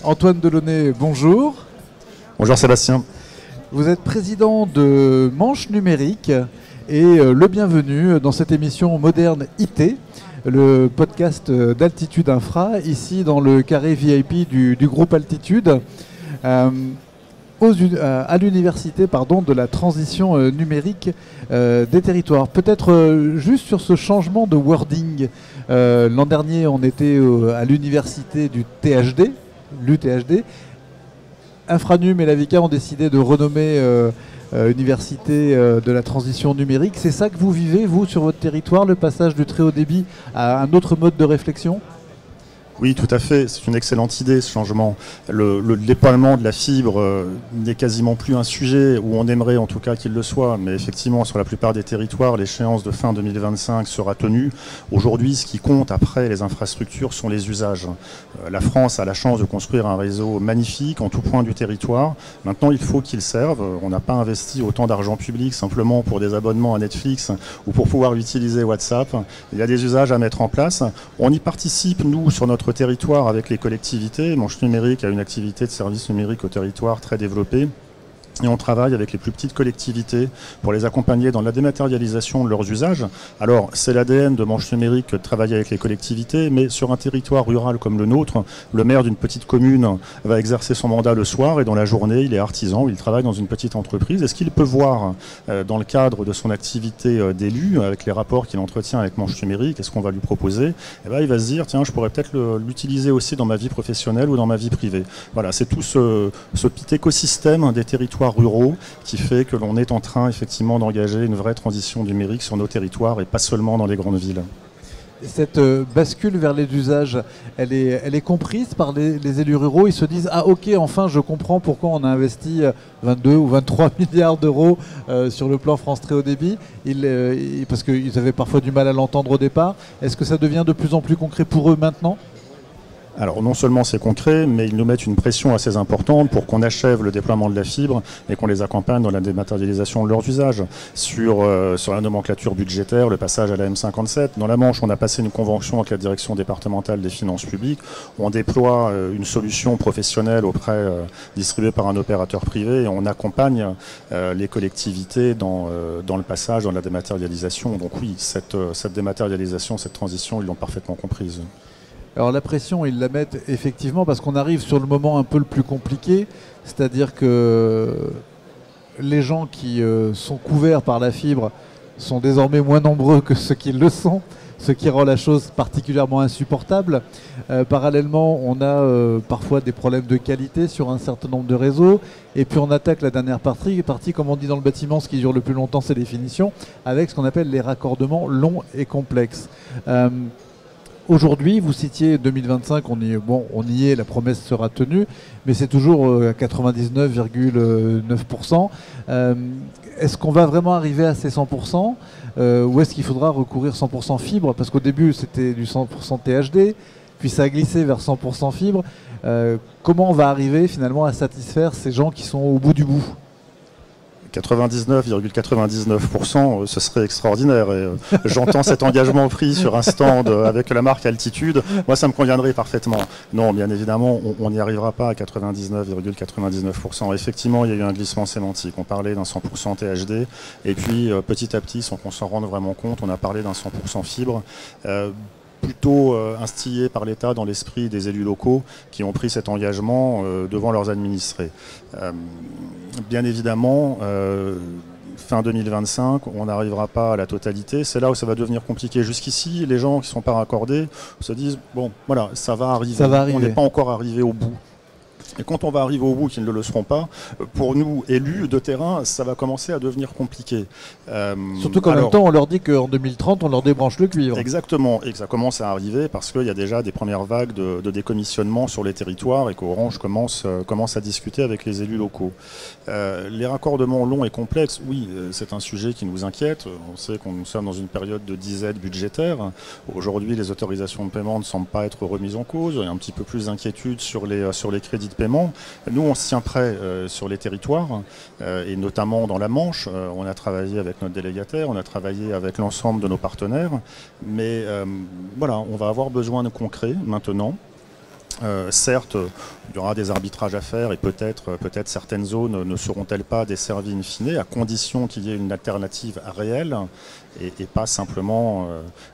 Antoine Delaunay, bonjour. Bonjour Sébastien. Vous êtes président de Manche Numérique et le bienvenu dans cette émission Moderne IT, le podcast d'Altitude Infra, ici dans le carré VIP du groupe Altitude, à l'université de la transition numérique des territoires. Peut-être juste sur ce changement de wording. L'an dernier, on était à l'université du THD, l'UTHD. Infranum et la VICA ont décidé de renommer Université de la transition numérique. C'est ça que vous vivez, vous, sur votre territoire, le passage du très haut débit à un autre mode de réflexion ? Oui, tout à fait. C'est une excellente idée, ce changement. Le déploiement de la fibre n'est quasiment plus un sujet, où on aimerait en tout cas qu'il le soit. Mais effectivement, sur la plupart des territoires, l'échéance de fin 2025 sera tenue. Aujourd'hui, ce qui compte après les infrastructures sont les usages. La France a la chance de construire un réseau magnifique en tout point du territoire. Maintenant, il faut qu'il serve. On n'a pas investi autant d'argent public simplement pour des abonnements à Netflix ou pour pouvoir utiliser WhatsApp. Il y a des usages à mettre en place. On y participe, nous, sur notre territoire avec les collectivités. Manche Numérique a une activité de service numérique au territoire très développée. Et on travaille avec les plus petites collectivités pour les accompagner dans la dématérialisation de leurs usages. Alors, c'est l'ADN de Manche Numérique de travailler avec les collectivités, mais sur un territoire rural comme le nôtre, le maire d'une petite commune va exercer son mandat le soir et dans la journée, il est artisan, il travaille dans une petite entreprise. Est-ce qu'il peut voir, dans le cadre de son activité d'élu, avec les rapports qu'il entretient avec Manche Numérique, est-ce qu'on va lui proposer ? Eh ben, il va se dire, tiens, je pourrais peut-être l'utiliser aussi dans ma vie professionnelle ou dans ma vie privée. Voilà, c'est tout ce petit écosystème des territoires ruraux qui fait que l'on est en train effectivement d'engager une vraie transition numérique sur nos territoires et pas seulement dans les grandes villes. Cette bascule vers les usages, elle est comprise par les élus ruraux. Ils se disent « Ah ok, enfin je comprends pourquoi on a investi 22 ou 23 milliards d'euros sur le plan France Très Haut Débit », parce qu'ils avaient parfois du mal à l'entendre au départ. Est-ce que ça devient de plus en plus concret pour eux maintenant ? Alors non seulement c'est concret, mais ils nous mettent une pression assez importante pour qu'on achève le déploiement de la fibre et qu'on les accompagne dans la dématérialisation de leurs usages. Sur la nomenclature budgétaire, le passage à la M57, dans la Manche, on a passé une convention avec la direction départementale des finances publiques. On déploie une solution professionnelle distribuée par un opérateur privé et on accompagne les collectivités dans le passage, dans la dématérialisation. Donc oui, cette dématérialisation, cette transition, ils l'ont parfaitement comprise. Alors la pression, ils la mettent effectivement parce qu'on arrive sur le moment un peu le plus compliqué, c'est-à-dire que les gens qui sont couverts par la fibre sont désormais moins nombreux que ceux qui le sont, ce qui rend la chose particulièrement insupportable. Parallèlement, on a parfois des problèmes de qualité sur un certain nombre de réseaux, et puis on attaque la dernière partie, comme on dit dans le bâtiment, ce qui dure le plus longtemps, c'est les finitions, avec ce qu'on appelle les raccordements longs et complexes. Aujourd'hui, vous citiez 2025, on y est, la promesse sera tenue, mais c'est toujours à 99,9%. Est-ce qu'on va vraiment arriver à ces 100% ou est-ce qu'il faudra recourir 100% fibre ? Parce qu'au début, c'était du 100% THD, puis ça a glissé vers 100% fibre. Comment on va arriver finalement à satisfaire ces gens qui sont au bout du bout ? 99,99%, ce serait extraordinaire. Et, j'entends cet engagement pris sur un stand avec la marque Altitude. Moi, ça me conviendrait parfaitement. Non, bien évidemment, on n'y arrivera pas à 99,99%. Effectivement, il y a eu un glissement sémantique. On parlait d'un 100% THD. Et puis, petit à petit, sans qu'on s'en rende vraiment compte, on a parlé d'un 100% fibre. Plutôt instillé par l'État dans l'esprit des élus locaux qui ont pris cet engagement devant leurs administrés. Bien évidemment, fin 2025, on n'arrivera pas à la totalité. C'est là où ça va devenir compliqué. Jusqu'ici, les gens qui ne sont pas raccordés se disent « bon, voilà, ça va arriver. On n'est pas encore arrivé au bout ». Et quand on va arriver au bout, qu'ils ne le seront pas, pour nous, élus de terrain, ça va commencer à devenir compliqué. Surtout qu'en même temps, on leur dit qu'en 2030, on leur débranche le cuivre. Exactement, et que ça commence à arriver parce qu'il y a déjà des premières vagues de décommissionnement sur les territoires et qu'Orange commence à discuter avec les élus locaux. Les raccordements longs et complexes, oui, c'est un sujet qui nous inquiète. On sait que nous sommes dans une période de disette budgétaire. Aujourd'hui, les autorisations de paiement ne semblent pas être remises en cause. Il y a un petit peu plus d'inquiétude sur les crédits de paiement. Nous, on se tient prêt sur les territoires, et notamment dans la Manche. On a travaillé avec notre délégataire, on a travaillé avec l'ensemble de nos partenaires. Mais voilà, on va avoir besoin de concret maintenant. Certes, il y aura des arbitrages à faire et peut-être certaines zones ne seront-elles pas desservies in fine, à condition qu'il y ait une alternative réelle et pas simplement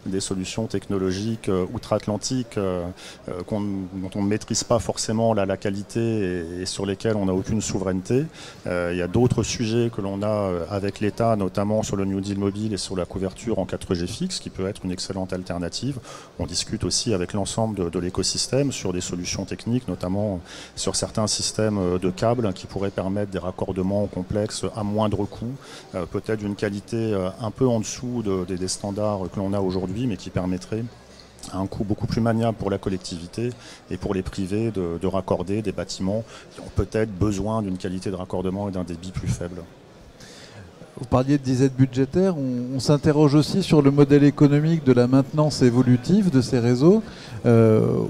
des solutions technologiques outre-Atlantique dont on ne maîtrise pas forcément la qualité et sur lesquelles on n'a aucune souveraineté. Il y a d'autres sujets que l'on a avec l'État, notamment sur le New Deal mobile et sur la couverture en 4G fixe, qui peut être une excellente alternative. On discute aussi avec l'ensemble de l'écosystème sur des solutions techniques, notamment sur certains systèmes de câbles qui pourraient permettre des raccordements complexes à moindre coût, peut-être d'une qualité un peu en dessous des standards que l'on a aujourd'hui, mais qui permettraient à un coût beaucoup plus maniable pour la collectivité et pour les privés de raccorder des bâtiments qui ont peut-être besoin d'une qualité de raccordement et d'un débit plus faible. Vous parliez de disette budgétaire, on s'interroge aussi sur le modèle économique de la maintenance évolutive de ces réseaux.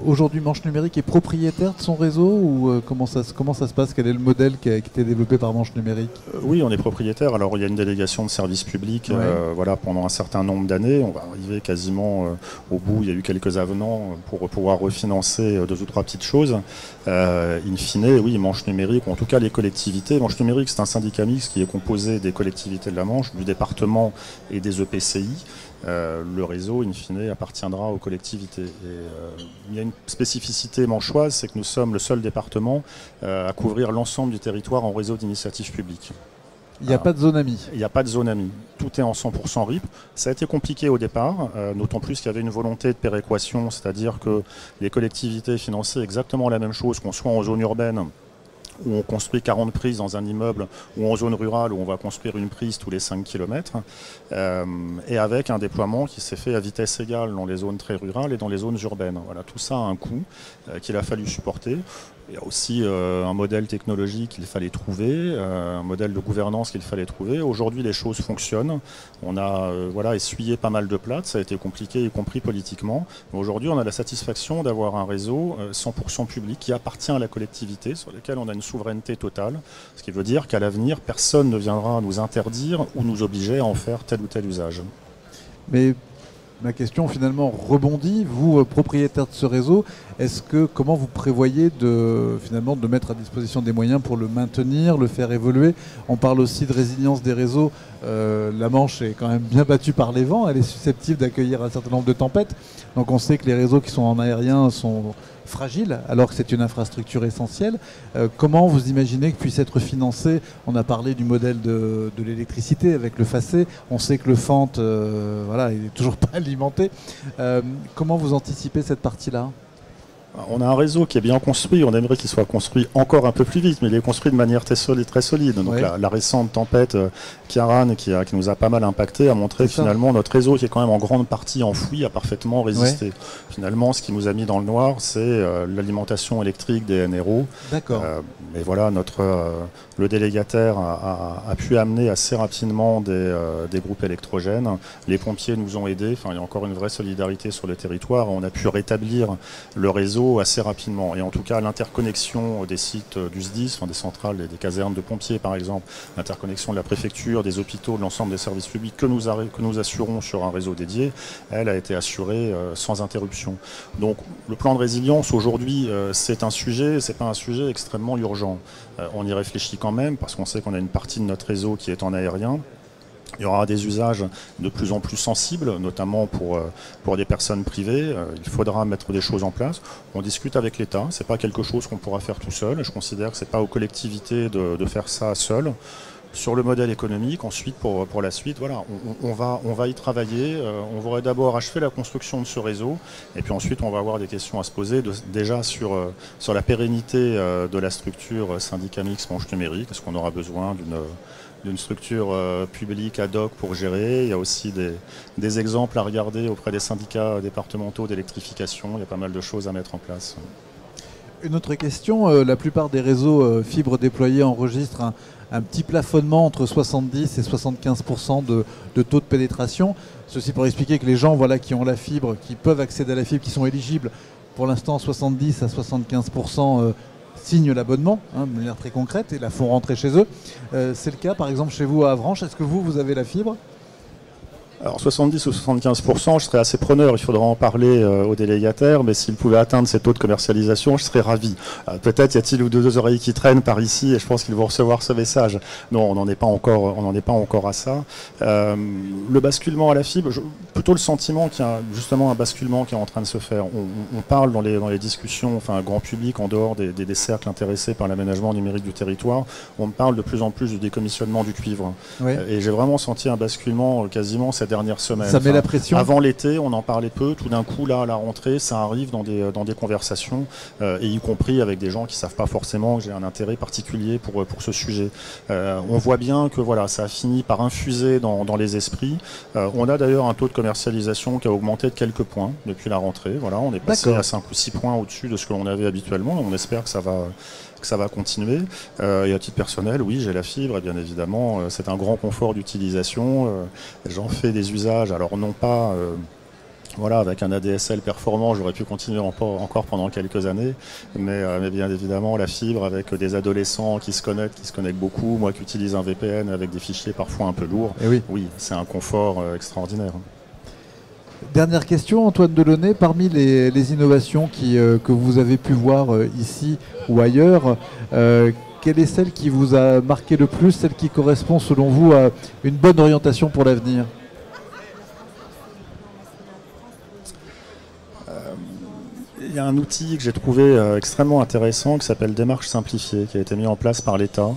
Aujourd'hui, Manche Numérique est propriétaire de son réseau ou comment ça se passe? Quel est le modèle qui a été développé par Manche Numérique? Oui, on est propriétaire. Alors, il y a une délégation de service public pendant un certain nombre d'années. On va arriver quasiment au bout. Il y a eu quelques avenants pour pouvoir refinancer 2 ou 3 petites choses. In fine, oui, Manche Numérique, ou en tout cas les collectivités. Manche Numérique, c'est un syndicat mixte qui est composé des collectivités de la Manche, du département et des EPCI. Le réseau, in fine, appartiendra aux collectivités. Il y a une spécificité manchoise, c'est que nous sommes le seul département à couvrir l'ensemble du territoire en réseau d'initiative publique. Il n'y a pas de zone AMI. Il n'y a pas de zone AMI. Tout est en 100% RIP. Ça a été compliqué au départ, d'autant plus qu'il y avait une volonté de péréquation, c'est-à-dire que les collectivités finançaient exactement la même chose, qu'on soit en zone urbaine, où on construit 40 prises dans un immeuble, ou en zone rurale où on va construire une prise tous les 5 km, et avec un déploiement qui s'est fait à vitesse égale dans les zones très rurales et dans les zones urbaines. Voilà, tout ça a un coût qu'il a fallu supporter. Il y a aussi un modèle technologique qu'il fallait trouver, un modèle de gouvernance qu'il fallait trouver. Aujourd'hui, les choses fonctionnent. On a essuyé pas mal de plates, ça a été compliqué, y compris politiquement. Mais aujourd'hui, on a la satisfaction d'avoir un réseau 100% public qui appartient à la collectivité, sur lequel on a une souveraineté totale. Ce qui veut dire qu'à l'avenir, personne ne viendra nous interdire ou nous obliger à en faire tel ou tel usage. Mais ma question finalement rebondit, vous propriétaire de ce réseau, comment vous prévoyez de mettre à disposition des moyens pour le maintenir, le faire évoluer? On parle aussi de résilience des réseaux. La Manche est quand même bien battue par les vents, elle est susceptible d'accueillir un certain nombre de tempêtes. Donc on sait que les réseaux qui sont en aérien sont fragiles, alors que c'est une infrastructure essentielle. Comment vous imaginez que puisse être financé? On a parlé du modèle de l'électricité avec le FACÉ. On sait que le FANT il n'est toujours pas alimenté. Comment vous anticipez cette partie-là? On a un réseau qui est bien construit, on aimerait qu'il soit construit encore un peu plus vite, mais il est construit de manière très solide. Donc la récente tempête Kiaran qui nous a pas mal impacté a montré que finalement notre réseau, qui est quand même en grande partie enfoui, a parfaitement résisté. Finalement, ce qui nous a mis dans le noir, c'est l'alimentation électrique des NRO. D'accord. Mais voilà, le délégataire a pu amener assez rapidement des groupes électrogènes. Les pompiers nous ont aidés, il y a encore une vraie solidarité sur le territoire. On a pu rétablir le réseau assez rapidement. Et en tout cas, l'interconnexion des sites du SDIS, des centrales et des casernes de pompiers par exemple, l'interconnexion de la préfecture, des hôpitaux, de l'ensemble des services publics que nous assurons sur un réseau dédié, elle a été assurée sans interruption. Donc le plan de résilience aujourd'hui, c'est un sujet, c'est pas un sujet extrêmement urgent. On y réfléchit quand même parce qu'on sait qu'on a une partie de notre réseau qui est en aérien. Il y aura des usages de plus en plus sensibles, notamment pour des personnes privées. Il faudra mettre des choses en place. On discute avec l'État. Ce n'est pas quelque chose qu'on pourra faire tout seul. Je considère que ce n'est pas aux collectivités de faire ça seul. Sur le modèle économique, ensuite, pour la suite, on va y travailler. On voudrait d'abord achever la construction de ce réseau. Et puis ensuite, on va avoir des questions à se poser déjà sur la pérennité de la structure syndicat mixte Manche Numérique. Est-ce qu'on aura besoin d'une structure publique ad hoc pour gérer? Il y a aussi des exemples à regarder auprès des syndicats départementaux d'électrification. Il y a pas mal de choses à mettre en place. Une autre question, la plupart des réseaux fibres déployés enregistrent un petit plafonnement entre 70 et 75% de taux de pénétration. Ceci pour expliquer que les gens qui ont la fibre, qui peuvent accéder à la fibre, qui sont éligibles, pour l'instant 70 à 75% signent l'abonnement, de manière très concrète, et la font rentrer chez eux. C'est le cas par exemple chez vous à Avranches. Est-ce que vous avez la fibre? Alors 70 ou 75%, je serais assez preneur, il faudra en parler aux délégataires, mais s'ils pouvaient atteindre ces taux de commercialisation, je serais ravi. Peut-être y a-t-il ou deux oreilles qui traînent par ici et je pense qu'ils vont recevoir ce message. Non, on n'en est pas encore à ça. Le basculement à la fibre, plutôt le sentiment qu'il y a justement un basculement qui est en train de se faire. On parle dans les discussions, enfin grand public, en dehors des cercles intéressés par l'aménagement numérique du territoire, on parle de plus en plus du décommissionnement du cuivre. Oui. Et j'ai vraiment senti un basculement quasiment ces dernières semaines. Ça met la pression. Avant l'été, on en parlait peu. Tout d'un coup, là, à la rentrée, ça arrive dans des conversations, et y compris avec des gens qui ne savent pas forcément que j'ai un intérêt particulier pour ce sujet. On voit bien que voilà, ça a fini par infuser dans les esprits. On a d'ailleurs un taux de commercialisation qui a augmenté de quelques points depuis la rentrée. Voilà, on est passé à 5 ou 6 points au-dessus de ce que l'on avait habituellement. On espère que ça va continuer. Et à titre personnel, oui, j'ai la fibre, et bien évidemment, c'est un grand confort d'utilisation. J'en fais des usages, alors non pas voilà, avec un ADSL performant, j'aurais pu continuer encore pendant quelques années, mais bien évidemment, la fibre avec des adolescents qui se connectent beaucoup, moi qui utilise un VPN avec des fichiers parfois un peu lourds, oui, c'est un confort extraordinaire. Dernière question, Antoine Delaunay, parmi les innovations que vous avez pu voir ici ou ailleurs, quelle est celle qui vous a marqué le plus, celle qui correspond selon vous à une bonne orientation pour l'avenir ? Il y a un outil que j'ai trouvé extrêmement intéressant qui s'appelle Démarche simplifiée, qui a été mis en place par l'État,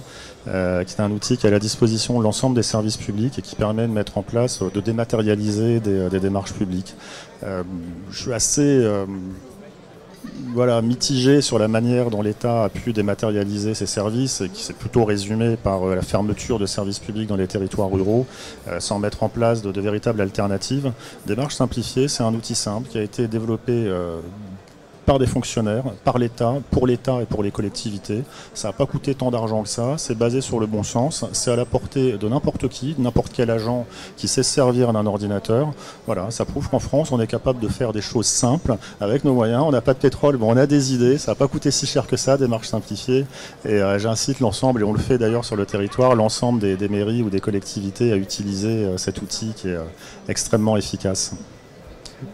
qui est un outil qui est à la disposition de l'ensemble des services publics et qui permet de mettre en place, de dématérialiser des démarches publiques. Je suis assez mitigé sur la manière dont l'État a pu dématérialiser ses services, et qui s'est plutôt résumé par la fermeture de services publics dans les territoires ruraux, sans mettre en place de véritables alternatives. Démarche simplifiée, c'est un outil simple qui a été développé par des fonctionnaires, par l'État, pour l'État et pour les collectivités. Ça n'a pas coûté tant d'argent que ça, c'est basé sur le bon sens, c'est à la portée de n'importe qui, de n'importe quel agent qui sait se servir d'un ordinateur. Voilà, ça prouve qu'en France, on est capable de faire des choses simples avec nos moyens. On n'a pas de pétrole, mais on a des idées, ça n'a pas coûté si cher que ça, démarche simplifiée. Et j'incite l'ensemble, et on le fait d'ailleurs sur le territoire, l'ensemble des mairies ou des collectivités à utiliser cet outil qui est extrêmement efficace.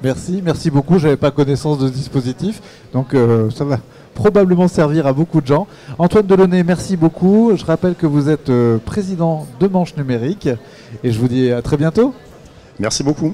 Merci beaucoup. Je n'avais pas connaissance de ce dispositif, donc ça va probablement servir à beaucoup de gens. Antoine Delaunay, merci beaucoup. Je rappelle que vous êtes président de Manche Numérique et je vous dis à très bientôt. Merci beaucoup.